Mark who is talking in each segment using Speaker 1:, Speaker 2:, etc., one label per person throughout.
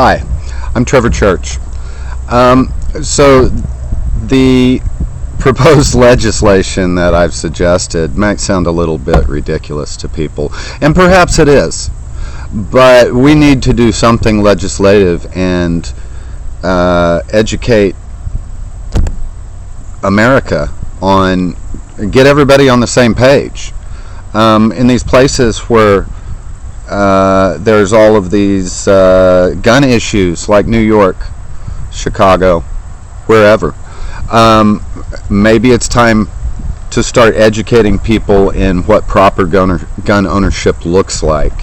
Speaker 1: Hi, I'm Trevor Church. So the proposed legislation that I've suggested might sound a little bit ridiculous to people, and perhaps it is, but we need to do something legislative and educate America on, get everybody on the same page. In these places where there's all of these gun issues like New York, Chicago, wherever. Maybe it's time to start educating people in what proper gun ownership looks like.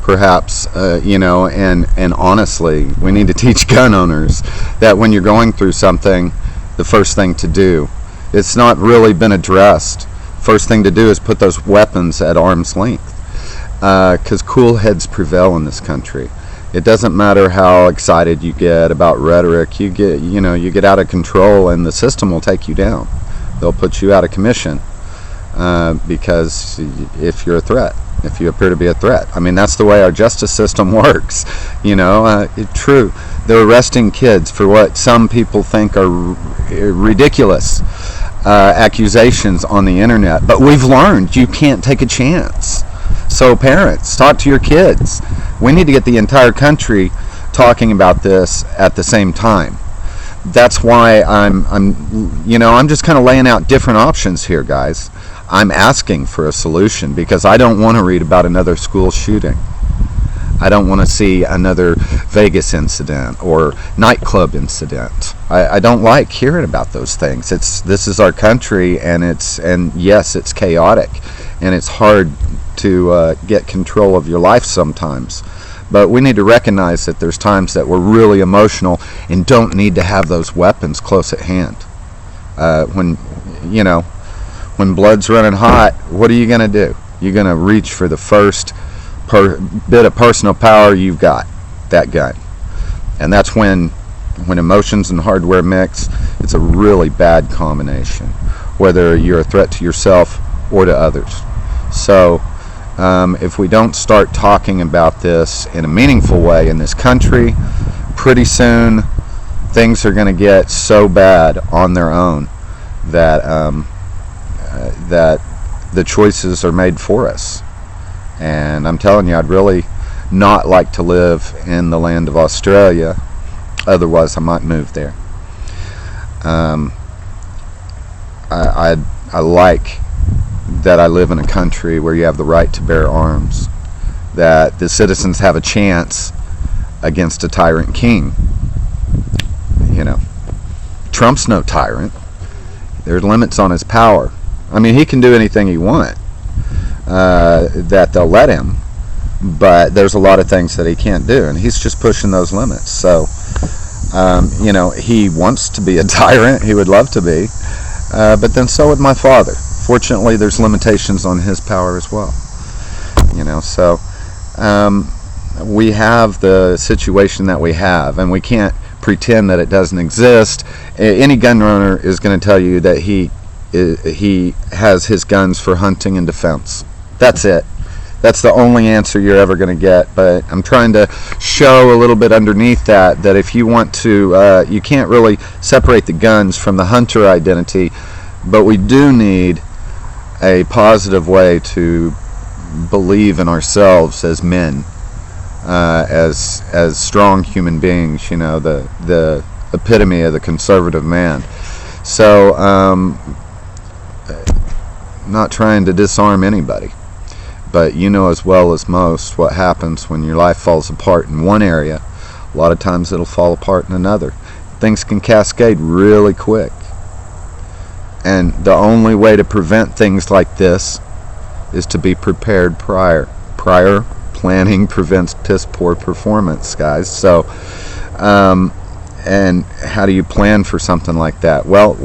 Speaker 1: Perhaps, and honestly, we need to teach gun owners that when you're going through something, the first thing to do, it's not really been addressed. First thing to do is put those weapons at arm's length, because cool heads prevail in this country. It doesn't matter how excited you get about rhetoric. You get out of control, and the system will take you down. They'll put you out of commission because if you're a threat, if you appear to be a threat. I mean, that's the way our justice system works. True. They're arresting kids for what some people think are ridiculous accusations on the internet, but we've learned you can't take a chance. So parents, talk to your kids. We need to get the entire country talking about this at the same time. That's why I'm just kind of laying out different options here, guys. I'm asking for a solution because I don't want to read about another school shooting. I don't want to see another Vegas incident or nightclub incident. I don't like hearing about those things. This is our country, and yes, it's chaotic, and it's hard to get control of your life sometimes. But we need to recognize that there's times that we're really emotional and don't need to have those weapons close at hand. When blood's running hot, what are you going to do? You're going to reach for the first bit of personal power you've got, that gun. And that's when emotions and hardware mix, it's a really bad combination, whether you're a threat to yourself or to others. So if we don't start talking about this in a meaningful way in this country, pretty soon things are going to get so bad on their own that that the choices are made for us. And I'm telling you, I'd really not like to live in the land of Australia. Otherwise, I might move there. I like that I live in a country where you have the right to bear arms, that the citizens have a chance against a tyrant king. Trump's no tyrant. There's limits on his power. I mean, he can do anything he wants. That they'll let him, but there's a lot of things that he can't do, and he's just pushing those limits. So he wants to be a tyrant, he would love to be, but then so would my father. Fortunately, there's limitations on his power as well. So we have the situation that we have, and we can't pretend that it doesn't exist. Any gun owner is going to tell you that he has his guns for hunting and defense. That's it. That's the only answer you're ever going to get. But I'm trying to show a little bit underneath that if you want to, you can't really separate the guns from the hunter identity, but we do need a positive way to believe in ourselves as men, as strong human beings. The epitome of the conservative man. So not trying to disarm anybody, but as well as most what happens when your life falls apart in one area. A lot of times it'll fall apart in another. Things can cascade really quick, and the only way to prevent things like this is to be prepared prior planning prevents piss poor performance, guys. So and how do you plan for something like that? Well,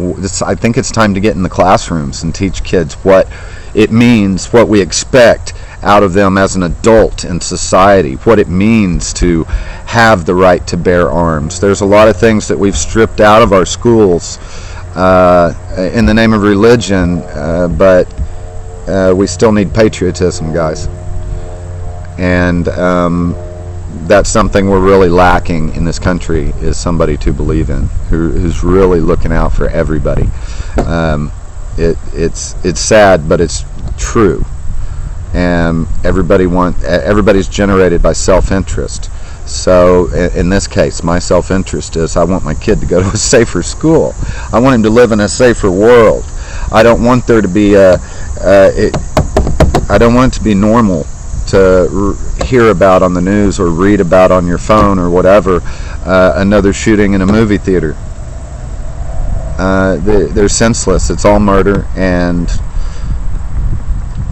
Speaker 1: I think it's time to get in the classrooms and teach kids what it means, what we expect out of them as an adult in society, what it means to have the right to bear arms. There's a lot of things that we've stripped out of our schools in the name of religion, but we still need patriotism, guys. And that's something we're really lacking in this country, is somebody to believe in who's really looking out for everybody. It's sad, but it's true. And everybody's generated by self-interest. So in this case, my self-interest is I want my kid to go to a safer school. I want him to live in a safer world. I don't want there to be I don't want it to be normal to hear about on the news or read about on your phone or whatever, another shooting in a movie theater. They're senseless. It's all murder, and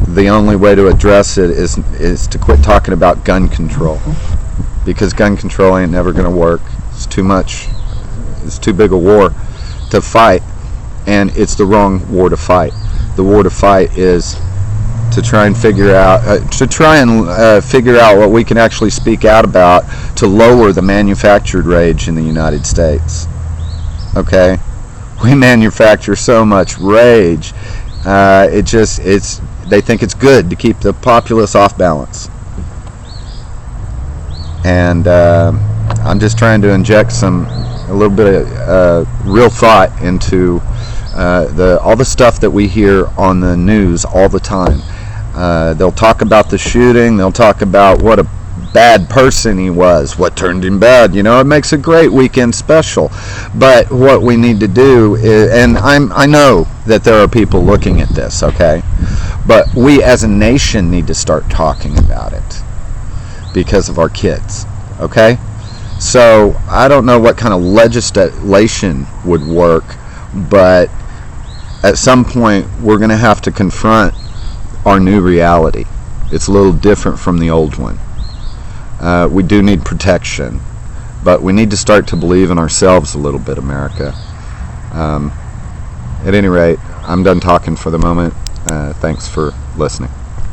Speaker 1: the only way to address it is to quit talking about gun control, because gun control ain't never going to work. It's too much. It's too big a war to fight, and it's the wrong war to fight. The war to fight is to try and figure out what we can actually speak out about to lower the manufactured rage in the United States. Okay, we manufacture so much rage. They think it's good to keep the populace off balance, and I'm just trying to inject a little bit of real thought into all the stuff that we hear on the news all the time. They'll talk about the shooting. They'll talk about what a bad person he was, what turned him bad. It makes a great weekend special. But what we need to do is, and I know that there are people looking at this, okay? But we as a nation need to start talking about it because of our kids, okay? So I don't know what kind of legislation would work, but at some point we're going to have to confront our new reality. It's a little different from the old one. We do need protection, but we need to start to believe in ourselves a little bit, America. At any rate, I'm done talking for the moment. Thanks for listening.